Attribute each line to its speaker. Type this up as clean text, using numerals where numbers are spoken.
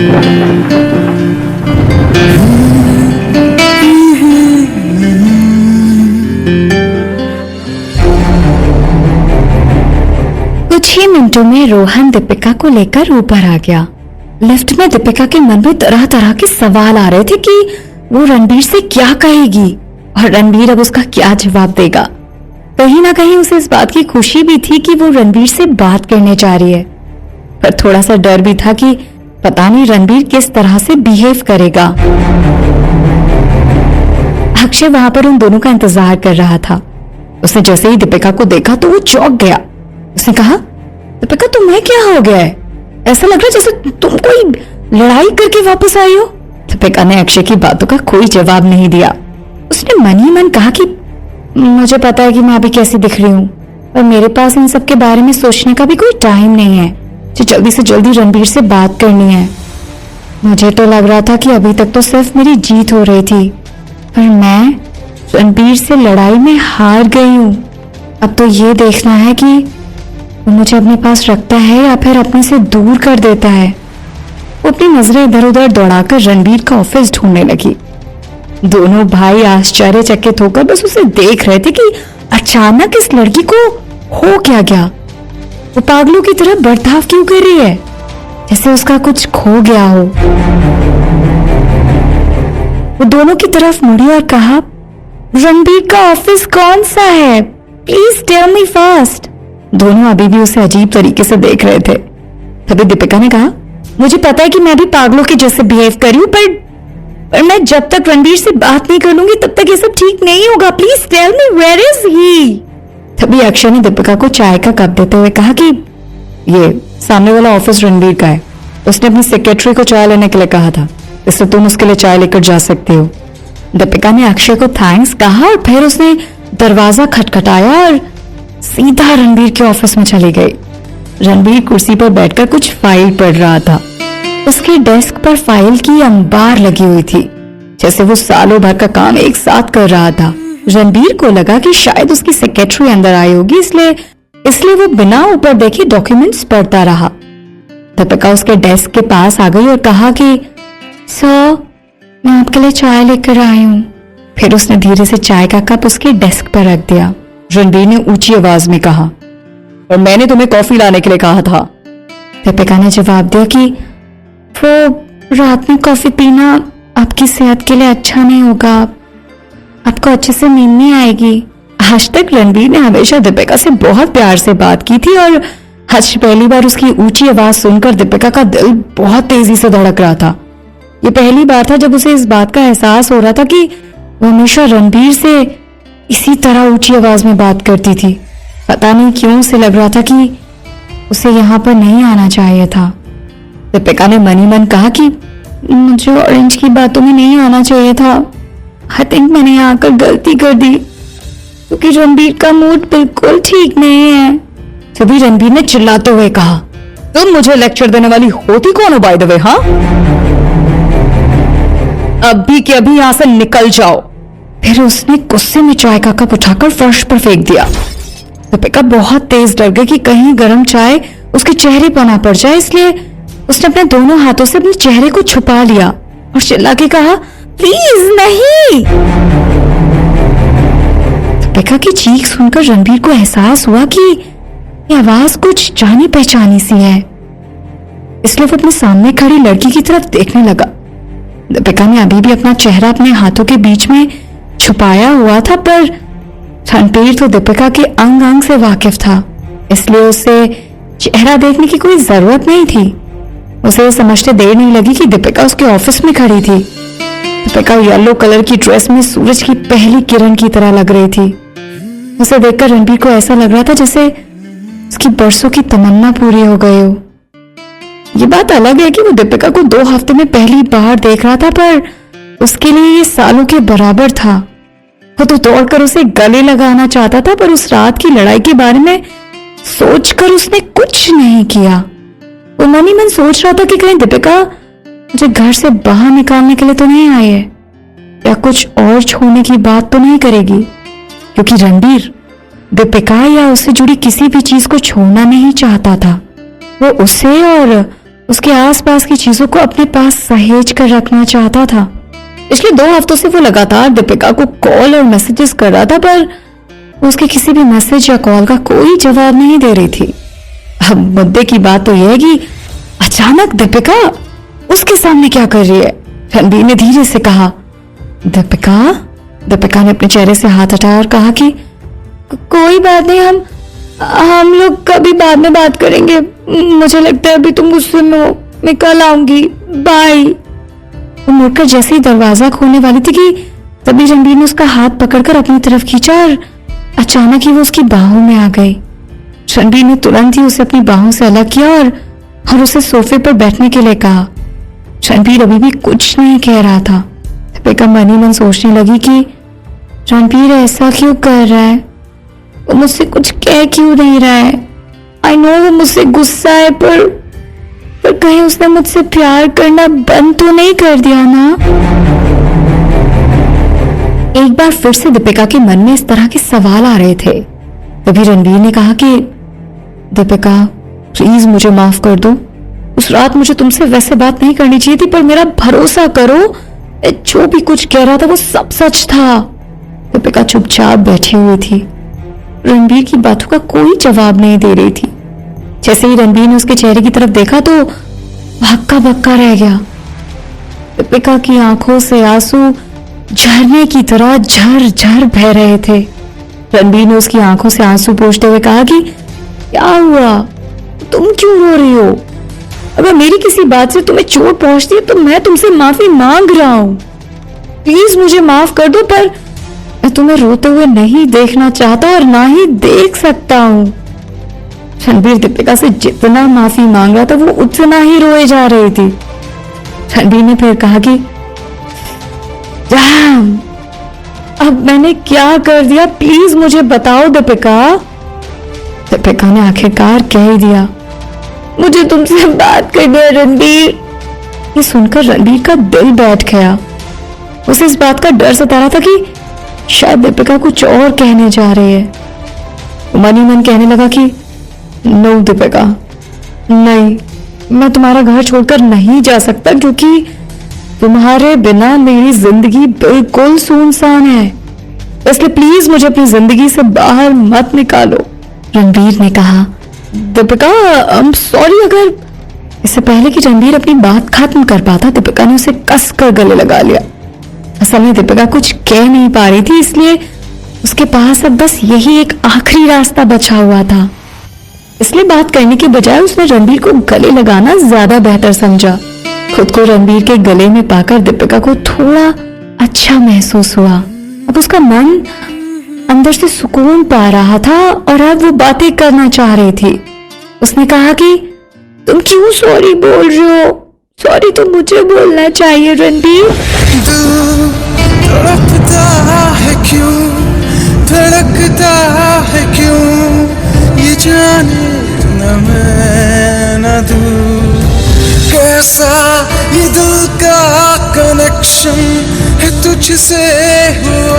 Speaker 1: कुछ ही मिनटों में रोहन दीपिका को लेकर ऊपर आ गया। लिफ्ट में दीपिका के मन में तरह तरह के सवाल आ रहे थे कि वो रणबीर से क्या कहेगी और रणबीर अब उसका क्या जवाब देगा। कहीं ना कहीं उसे इस बात की खुशी भी थी कि वो रणबीर से बात करने जा रही है, पर थोड़ा सा डर भी था कि पता नहीं रणबीर किस तरह से बिहेव करेगा। अक्षय वहां पर उन दोनों का इंतजार कर रहा था। उसने जैसे ही दीपिका को देखा तो वो चौंक गया। उसने कहा, दीपिका तुम्हें क्या हो गया है? ऐसा लग रहा है जैसे तुम कोई लड़ाई करके वापस आई हो। दीपिका ने अक्षय की बातों का कोई जवाब नहीं दिया। उसने मन ही मन कहा कि मुझे पता है कि मैं अभी कैसी दिख रही हूँ, पर मेरे पास इन सब के बारे में सोचने का भी कोई टाइम नहीं है। मुझे जल्दी से जल्दी रणबीर से बात करनी है। मुझे तो लग रहा था कि अभी तक तो सिर्फ मेरी जीत हो रही थी, पर मैं रणबीर से लड़ाई में हार गई हूँ। अब तो ये देखना है कि वो मुझे अपने पास रखता है या फिर अपने से दूर कर देता है। वो अपनी नजरें इधर उधर दौड़ाकर रणबीर का ऑफिस ढूंढने लगी। दोनों भाई आश्चर्यचकित होकर बस उसे देख रहे थे कि अचानक इस लड़की को हो क्या गया। वो पागलों की तरह बर्ताव क्यों कर रही है, जैसे उसका कुछ खो गया हो। वो दोनों की तरफ मुड़ी और कहा, रणबीर का ऑफिस कौन सा है? Please tell me fast. दोनों अभी भी उसे अजीब तरीके से देख रहे थे। तभी दीपिका ने कहा, मुझे पता है कि मैं भी पागलों के जैसे बिहेव कर रही हूँ, पर मैं जब तक रणबीर से बात नहीं कर लूंगी तब तक ये सब ठीक नहीं होगा। Please tell me where is he. तभी अक्षय ने दीपिका को चाय का कप देते हुए कहा कि ये सामने वाला ऑफिस रणबीर का है। उसने अपनी सेक्रेटरी को चाय लेने के लिए कहा था, इसलिए तुम उसके लिए चाय लेकर जा सकते हो। दीपिका ने अक्षय को थैंक्स कहा और फिर उसने दरवाजा खटखटाया और सीधा रणबीर के ऑफिस में चली गई। रणबीर कुर्सी पर बैठकर कुछ फाइल पढ़ रहा था। उसके डेस्क पर फाइल की अंबार लगी हुई थी, जैसे वो सालों भर का काम एक साथ कर रहा था। रणबीर को लगा कि शायद उसकी सेक्रेटरी अंदर आई होगी, इसलिए वो बिना ऊपर देखे डॉक्यूमेंट्स पढ़ता रहा। दीपिका उसके डेस्क के पास आ गई और कहा कि सर, मैं आपके लिए चाय लेकर आई हूँ। फिर उसने धीरे से चाय का कप उसके डेस्क पर रख दिया। रणबीर ने ऊंची आवाज में कहा, और मैंने तुम्हें कॉफी लाने के लिए कहा था। दीपिका ने जवाब दिया कि वो रात में कॉफी पीना आपकी सेहत के लिए अच्छा नहीं होगा, आपको अच्छे से नींद नहीं आएगी। आज तक रणबीर ने हमेशा दीपिका से बहुत प्यार से बात की थी और आज पहली बार उसकी ऊंची आवाज सुनकर दीपिका का दिल बहुत तेजी से धड़क रहा था। ये पहली बार था जब उसे इस बात का एहसास हो रहा था कि वो हमेशा रणबीर से इसी तरह ऊंची आवाज में बात करती थी। पता नहीं क्यों उसे लग रहा था कि उसे यहाँ पर नहीं आना चाहिए था। दीपिका ने मन ही मन कहा कि मुझे ऑरेंज की बातों में नहीं आना चाहिए था। आई थिंक मैंने यहाँ आकर गलती कर दी, क्योंकि रणबीर का मूड बिल्कुल ठीक नहीं है। तभी रणबीर ने चिल्लाते हुए कहा, तुम मुझे लेक्चर देने वाली होती कौन हो बाय द वे? हाँ, अभी के अभी यहां से निकल जाओ। फिर उसने गुस्से में चाय का कप उठाकर फर्श पर फेंक दिया। दीपिका बहुत तेज डर गई कि कहीं गर्म चाय उसके चेहरे पर ना पड़ जाए, इसलिए उसने अपने दोनों हाथों से अपने चेहरे को छुपा लिया और चिल्ला के कहा, प्लीज नहीं। दीपिका की चीख सुनकर रणबीर को एहसास हुआ कि ये आवाज कुछ जानी पहचानी सी है, इसलिए वो अपने सामने खड़ी लड़की की तरफ देखने लगा। दीपिका ने अभी भी अपना चेहरा अपने हाथों के बीच में छुपाया हुआ था, पर रणबीर तो दीपिका के अंग अंग से वाकिफ था, इसलिए उसे चेहरा देखने की कोई जरूरत नहीं थी। उसे समझते देर नहीं लगी कि दीपिका उसके ऑफिस में खड़ी थी। दीपिका येलो कलर की ड्रेस में सूरज की पहली किरण की तरह लग रही थी। उसे देखकर रणबीर को ऐसा लग रहा था जैसे उसकी बरसों की तमन्ना पूरी हो गई हो। ये बात अलग है कि वो दीपिका को 2 हफ्ते में पहली बार देख रहा था, पर उसके लिए ये सालों के बराबर था। वो तो दौड़कर उसे गले लगाना चाहता था, पर उस रात की लड़ाई के बारे में सोचकर उसने कुछ नहीं किया। वो मन ही मन सोच रहा था कि कहीं दीपिका मुझे घर से बाहर निकालने के लिए तो नहीं आई है, या कुछ और छोड़ने की बात तो नहीं करेगी, क्योंकि रणबीर दीपिका या उससे जुड़ी किसी भी चीज को छोड़ना नहीं चाहता था। वो उसे और उसके आसपास की चीजों को अपने पास सहेज कर रखना चाहता था। पिछले 2 हफ्तों से वो लगातार दीपिका को कॉल और मैसेजेस कर रहा था, पर उसके किसी भी मैसेज या कॉल का कोई जवाब नहीं दे रही थी। अब मुद्दे की बात तो यह है कि अचानक दीपिका उसके सामने क्या कर रही है। रणबीर ने धीरे से कहा, दीपिका ने अपने चेहरे से हाथ हटाया और कहा कि कोई बात नहीं, हम लोग कभी बाद में बात करेंगे। मुझे लगता है अभी तुम गुस्से में हो, मैं कल आऊंगी, बाय। वो मुड़कर जैसे ही दरवाजा खोलने वाली थी कि तभी रणबीर ने उसका हाथ पकड़कर अपनी तरफ खींचा और अचानक ही वो उसकी बाहों में आ गई। रणबीर ने तुरंत ही उसे अपनी बाहों से अलग किया और उसे सोफे पर बैठने के लिए कहा। रणबीर अभी भी कुछ नहीं कह रहा था। दीपिका मन ही मन सोचने लगी कि रणबीर ऐसा क्यों कर रहा है, वो मुझसे कुछ कह क्यों नहीं रहा है। आई नो वो मुझसे गुस्सा है, पर कहीं उसने मुझसे प्यार करना बंद तो नहीं कर दिया ना। एक बार फिर से दीपिका के मन में इस तरह के सवाल आ रहे थे। तभी रणबीर ने कहा कि दीपिका प्लीज मुझे माफ कर दो, उस रात मुझे तुमसे वैसे बात नहीं करनी चाहिए थी, पर मेरा भरोसा करो, जो भी कुछ कह रहा था वो सब सच था। दीपिका चुपचाप बैठी हुई थी, रणबीर की बातों का कोई जवाब नहीं दे रही थी। जैसे ही रणबीर ने उसके चेहरे की तरफ देखा तो हक्का बक्का रह गया। दीपिका की आंखों से आंसू झरने की तरह झर बह रहे थे। रणबीर ने उसकी आंखों से आंसू पोंछते हुए कहा कि क्या हुआ, तुम क्यों रो रही हो? अगर मेरी किसी बात से तुम्हें चोट पहुंचती है तो मैं तुमसे माफी मांग रहा हूं, प्लीज मुझे माफ कर दो, पर मैं तुम्हें रोते हुए नहीं देखना चाहता और ना ही देख सकता हूं। रणबीर दीपिका से जितना माफी मांग रहा था वो उतना ही रोए जा रही थी। रणबीर ने फिर कहा कि डैम, अब मैंने क्या कर दिया, प्लीज मुझे बताओ दीपिका। दीपिका ने आखिरकार कह ही दिया, मुझे तुमसे बात करनी है रणबीर। ये सुनकर रणबीर का दिल बैठ गया। उसे इस बात का डर सता रहा था कि शायद दीपिका कुछ और कहने जा रही है। मन ही मन कहने लगा कि नो दीपिका, नहीं, मैं तुम्हारा घर छोड़कर नहीं जा सकता, क्योंकि तुम्हारे बिना मेरी जिंदगी बिल्कुल सुनसान है, इसलिए प्लीज मुझे अपनी जिंदगी से बाहर मत निकालो। रणबीर ने कहा, दीपिका आई एम सॉरी। अगर इससे पहले कि रणबीर अपनी बात खत्म कर पाता, दीपिका ने उसे कसकर गले लगा लिया। असल में दीपिका कुछ कह नहीं पा रही थी, इसलिए उसके पास अब बस यही एक आखिरी रास्ता बचा हुआ था। इसलिए बात करने के बजाय उसने रणबीर को गले लगाना ज्यादा बेहतर समझा। खुद को रणबीर के गले में पाकर दीपिका को थोड़ा अच्छा महसूस हुआ। अब उसका मन अंदर से सुकून पा रहा था और अब वो बातें करना चाह रही थी। उसने कहा कि तुम क्यों सॉरी बोल रहे हो? सॉरी तो मुझे बोलना चाहिए रणबीर।
Speaker 2: धड़कता है क्यों, धड़कता है क्यों, ये जाने न मैं न तू, कैसा ये दिल का कनेक्शन है तुझसे हुआ।